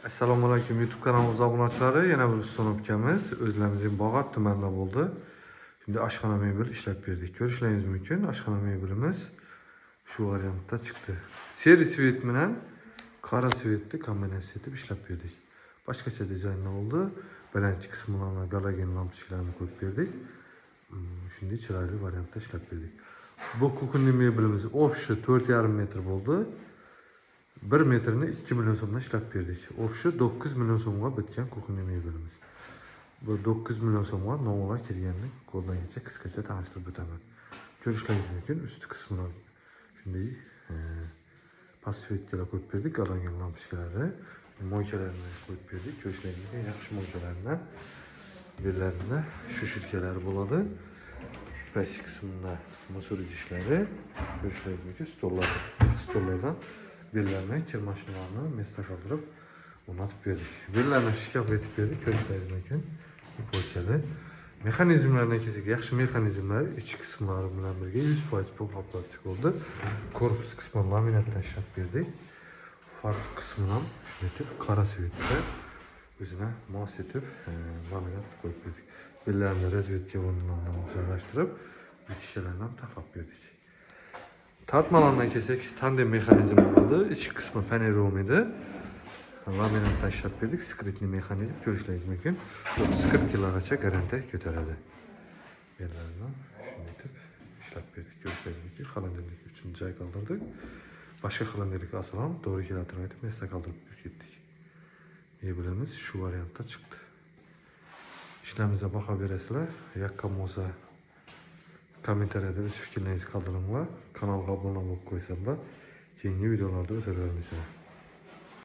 Assalomu alaykum YouTube kanalımız obunaçilari. Yana bir usta ukamiz o'zlarimizning Bog'ot tumanida bo'ldi. Şimdi oshxona mebel ishlab berdik. Ko'rishlaringiz mumkin. Oshxona mebelimiz shu variantda chiqdi. Seri svet bilan qora svetni kombinatsiya etib ishlab berdik. Boshqacha dizaynda bo'ldi. Birinchi qismlarga galogen lampochkalarni qo'yib berdik. Shunday chiroyli variantda ishlab berdik. Bu kukunli mebelimiz obshi 4,5 metr bo'ldi. 1 metrini 2 milyon so'mdan ishlab berdik. Obshi 9 milyon so'mga bitgan kukunli mebelimiz. Bu 9 milyon so'mga novalar kelganini qo'ldangacha qisqacha tanishtirib o'taman. Ko'rishlaringiz mumkin. Usti qismini shunday pasvetkalar qo'yib berdik, galogen lampochkalari, moykalarni qo'yib berdik. Ko'rishlaringiz mumkin, yaxshi moykalardan bellarida shu shirkalari bo'ladi. Pastki qismida musor idishlari, ko'rishlaringiz mumkin, stollardan bellarni, kir mashinalarini mesda qoldirib o'rnatib berdik. Bellarni shikab etib berdik, ko'rishlaringiz mumkin. Ipotkalı. Mexanizmlardan kelsak, yaxshi mexanizmlar ichki qismlari bilan birga 100% pul plastik bo'ldi. Korpus qismini laminatdan ishlab berdik. Farq qismini ham shunday etib qora svetda o'zina mos etib laminat qo'yib berdik. Bellarni razvedka o'rnlarini joylashtirib, bitishlarni ham taxlab berdik. Tartmalardan kelsak, tandem mexanizm bo'ldi. Ichki qismi panerom edi. Laminatdan ishlab berdik. Skritli mexanizm ko'rishlaringiz mumkin. 30-40 yilgacha garantiya ko'taradi. Bellarni shunday etib ishlab berdik. Ko'rishlaringiz mumkin. Xalandirlik uchun joy qoldirdik. Boshqa xalandirlik aslan to'g'ri keladigan aytib mesda qoldirib ketdik. Mebelimiz shu variantda chiqdi. İşlerimizə baxa berasizlar. Yaqqam olsa kommentariyada o'z fikrlaringizni qoldiringlar. Kanalga abone bo'lib qo'ysanglar, keyingi videolarda o'taveramiz.